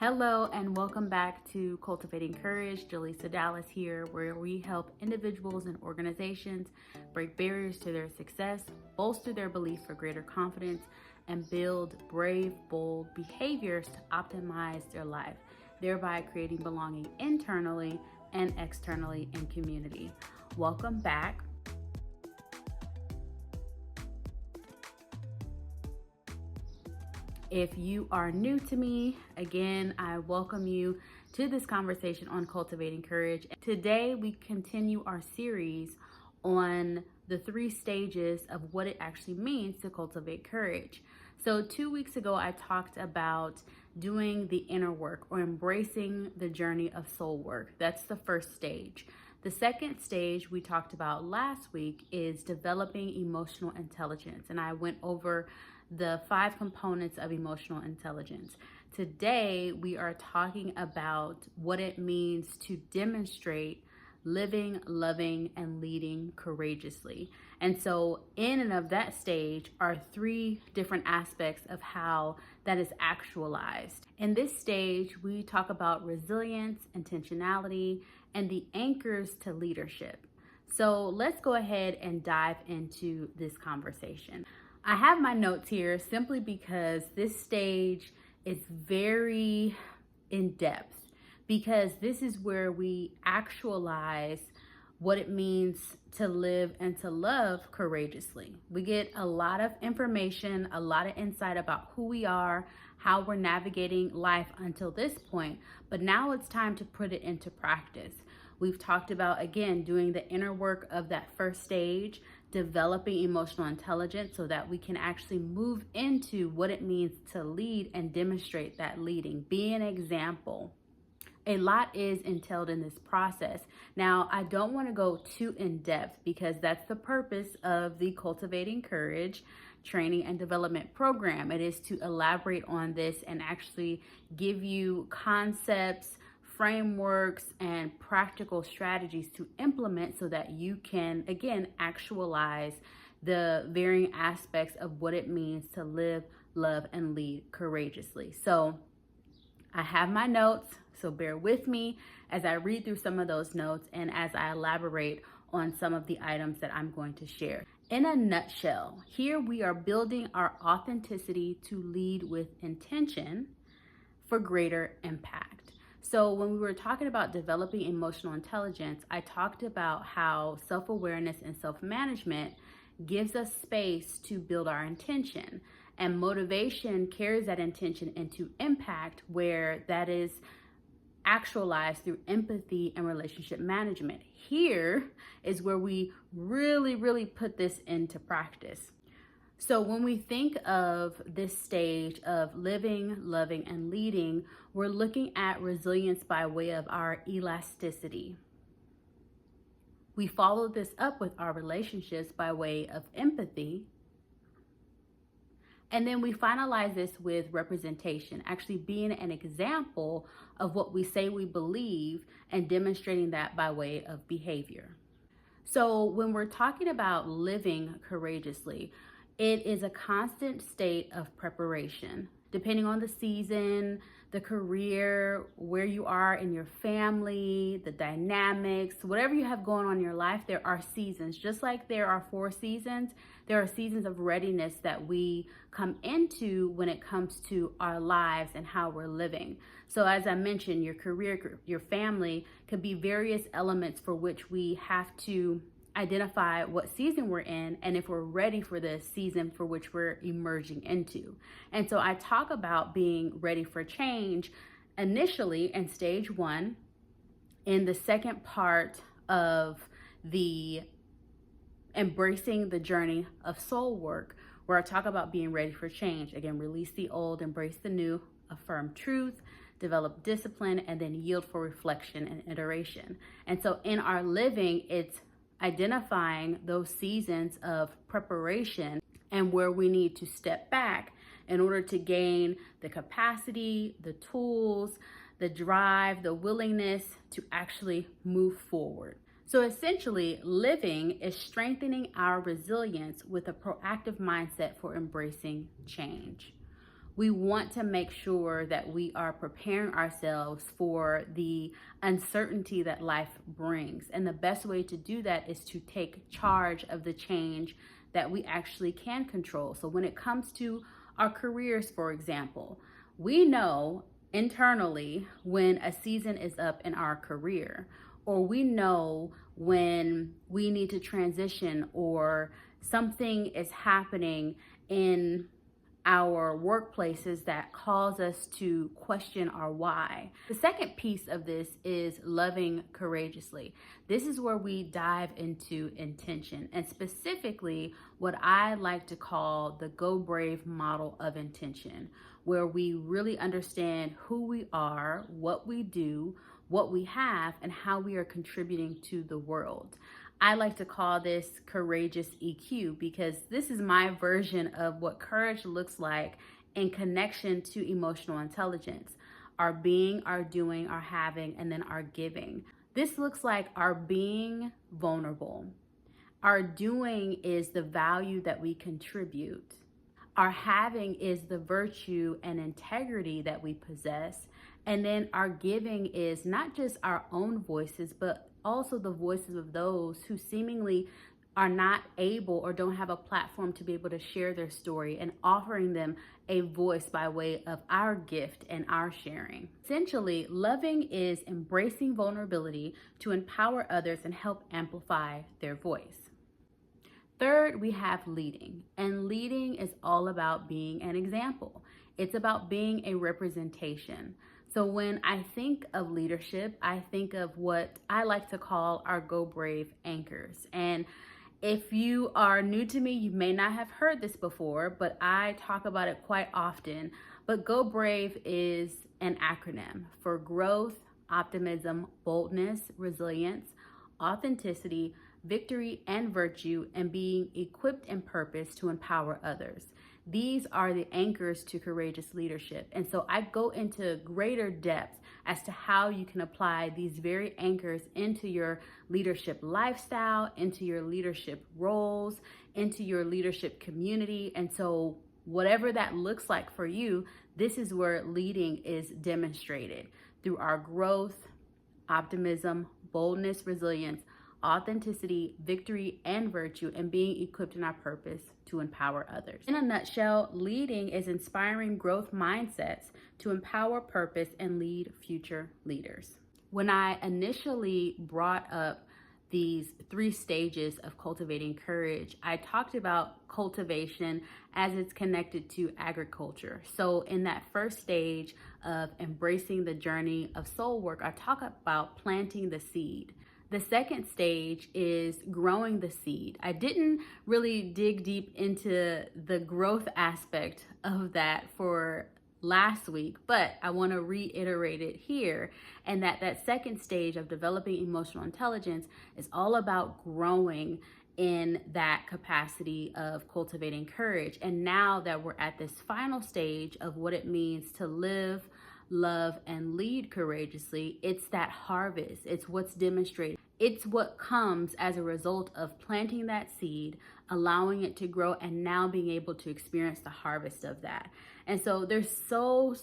Hello and welcome back to Cultivating Courage. Jaleesa Dallas here, where we help individuals and organizations break barriers to their success, bolster their belief for greater confidence, and build brave, bold behaviors to optimize their life, thereby creating belonging internally and externally in community. Welcome back. If you are new to me, again, I welcome you to this conversation on cultivating courage. Today, we continue our series on the 3 stages of what it actually means to cultivate courage. So 2 weeks ago, I talked about doing the inner work or embracing the journey of soul work. That's the first stage. The second stage we talked about last week is developing emotional intelligence, and I went over the 5 components of emotional intelligence. Today, we are talking about what it means to demonstrate living, loving, and leading courageously. And so in and of that stage are 3 different aspects of how that is actualized. In this stage, we talk about resilience, intentionality, and the anchors to leadership. So let's go ahead and dive into this conversation. I have my notes here simply because this stage is very in depth, because this is where we actualize what it means to live and to love courageously. We get a lot of information, a lot of insight about who we are, how we're navigating life until this point, but now it's time to put it into practice. We've talked about, again, doing the inner work of that first stage, developing emotional intelligence so that we can actually move into what it means to lead and demonstrate that leading, be an example. A lot is entailed in this process. Now, I don't want to go too in depth because that's the purpose of the Cultivating Courage training and development program. It is to elaborate on this and actually give you concepts, frameworks, and practical strategies to implement so that you can, again, actualize the varying aspects of what it means to live, love, and lead courageously. So I have my notes, so bear with me as I read through some of those notes and as I elaborate on some of the items that I'm going to share. In a nutshell, here we are building our authenticity to lead with intention for greater impact. So when we were talking about developing emotional intelligence, I talked about how self-awareness and self-management gives us space to build our intention, and motivation carries that intention into impact, where that is actualized through empathy and relationship management. Here is where we really put this into practice. So when we think of this stage of living, loving, and leading, we're looking at resilience by way of our elasticity. We follow this up with our relationships by way of empathy. And then we finalize this with representation, actually being an example of what we say we believe and demonstrating that by way of behavior. So when we're talking about living courageously, it is a constant state of preparation, depending on the season, the career, where you are in your family, the dynamics, whatever you have going on in your life. There are seasons. Just like there are 4 seasons, there are seasons of readiness that we come into when it comes to our lives and how we're living. So as I mentioned, your career, your family could be various elements for which we have to identify what season we're in and if we're ready for the season for which we're emerging into. And so I talk about being ready for change initially in stage 1. In the second part of the embracing the journey of soul work, where I talk about being ready for change. Again, release the old, embrace the new, affirm truth, develop discipline, and then yield for reflection and iteration. And so in our living, it's identifying those seasons of preparation and where we need to step back in order to gain the capacity, the tools, the drive, the willingness to actually move forward. So essentially, living is strengthening our resilience with a proactive mindset for embracing change. We want to make sure that we are preparing ourselves for the uncertainty that life brings. And the best way to do that is to take charge of the change that we actually can control. So when it comes to our careers, for example, we know internally when a season is up in our career, or we know when we need to transition, or something is happening in our workplaces that cause us to question our why. The second piece of this is loving courageously. This is where we dive into intention, and specifically what I like to call the Go Brave model of intention, where we really understand who we are, what we do, what we have, and how we are contributing to the world. I like to call this courageous EQ, because this is my version of what courage looks like in connection to emotional intelligence: our being, our doing, our having, and then our giving. This looks like our being vulnerable. Our doing is the value that we contribute. Our having is the virtue and integrity that we possess. And then our giving is not just our own voices, but also the voices of those who seemingly are not able or don't have a platform to be able to share their story, and offering them a voice by way of our gift and our sharing. Essentially, loving is embracing vulnerability to empower others and help amplify their voice. Third, we have leading, and leading is all about being an example. It's about being a representation. So when I think of leadership, I think of what I like to call our Go Brave anchors. And if you are new to me, you may not have heard this before, but I talk about it quite often. But Go Brave is an acronym for growth, optimism, boldness, resilience, authenticity, victory, and virtue, and being equipped in purpose to empower others. These are the anchors to courageous leadership. And so I go into greater depth as to how you can apply these very anchors into your leadership lifestyle, into your leadership roles, into your leadership community. And so whatever that looks like for you, this is where leading is demonstrated through our growth, optimism, boldness, resilience, authenticity, victory, and virtue, and being equipped in our purpose to empower others. In a nutshell, leading is inspiring growth mindsets to empower purpose and lead future leaders. When I initially brought up these 3 stages of cultivating courage, I talked about cultivation as it's connected to agriculture. So in that first stage of embracing the journey of soul work, I talk about planting the seed. The second stage is growing the seed. I didn't really dig deep into the growth aspect of that for last week, but I want to reiterate it here, and that second stage of developing emotional intelligence is all about growing in that capacity of cultivating courage. And now that we're at this final stage of what it means to live, love, and lead courageously, it's that harvest. It's what's demonstrated. It's what comes as a result of planting that seed, allowing it to grow, and now being able to experience the harvest of that. And so there's so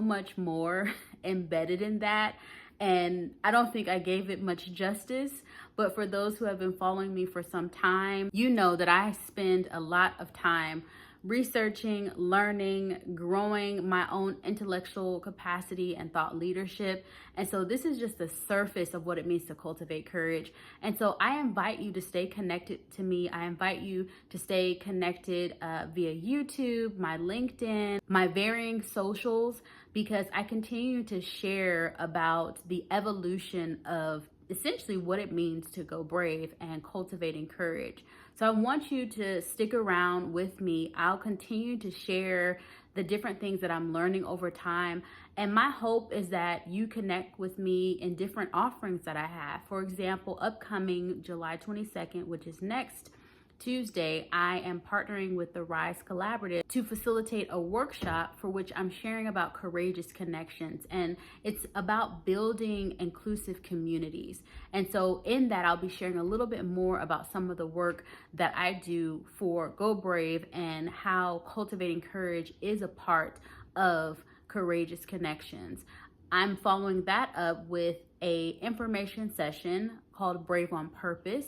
much more embedded in that. And I don't think I gave it much justice, but for those who have been following me for some time, you know that I spend a lot of time researching, learning, growing my own intellectual capacity and thought leadership. And so this is just the surface of what it means to cultivate courage. And so I invite you to stay connected to me. I invite you to stay connected via YouTube, my LinkedIn, my varying socials, because I continue to share about the evolution of essentially what it means to go brave and cultivating courage. So I want you to stick around with me. I'll continue to share the different things that I'm learning over time. And my hope is that you connect with me in different offerings that I have. For example, upcoming July 22nd, which is next Tuesday, I am partnering with the Rise Collaborative to facilitate a workshop for which I'm sharing about courageous connections. And it's about building inclusive communities. And so in that, I'll be sharing a little bit more about some of the work that I do for Go Brave and how cultivating courage is a part of courageous connections. I'm following that up with a information session called Brave on Purpose.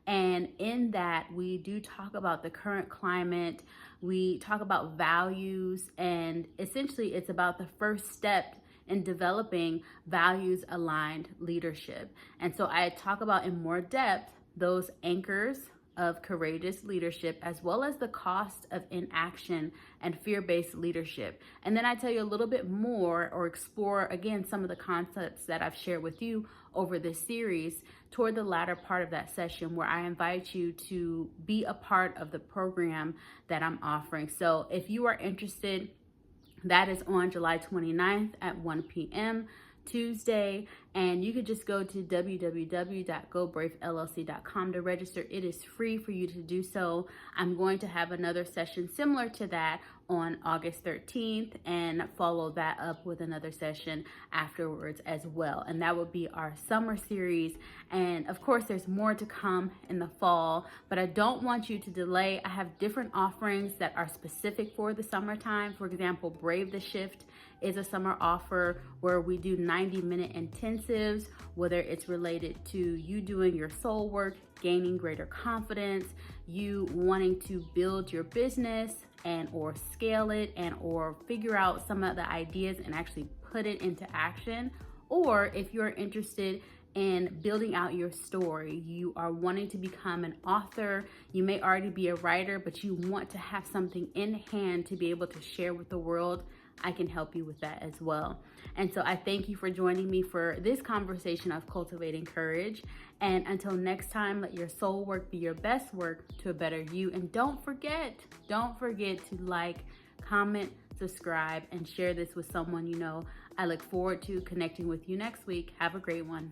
And in that, we do talk about the current climate. We talk about values, and essentially it's about the first step in developing values aligned leadership. And so I talk about in more depth those anchors of courageous leadership, as well as the cost of inaction and fear-based leadership. And then I tell you a little bit more, or explore again some of the concepts that I've shared with you over this series toward the latter part of that session, where I invite you to be a part of the program that I'm offering. So if you are interested, that is on July 29th at 1 p.m. Tuesday, and you could just go to www.gobraveLLC.com to register. It is free for you to do so. I'm going to have another session similar to that on August 13th and follow that up with another session afterwards as well. And that will be our summer series. And of course, there's more to come in the fall, but I don't want you to delay. I have different offerings that are specific for the summertime. For example, Brave the Shift is a summer offer where we do 90-minute intensives, whether it's related to you doing your soul work, gaining greater confidence, you wanting to build your business and or scale it and or figure out some of the ideas and actually put it into action. Or if you're interested in building out your story, you are wanting to become an author, you may already be a writer, but you want to have something in hand to be able to share with the world, I can help you with that as well. And so I thank you for joining me for this conversation of cultivating courage. And until next time, let your soul work be your best work to a better you. And don't forget to like, comment, subscribe, and share this with someone you know. I look forward to connecting with you next week. Have a great one.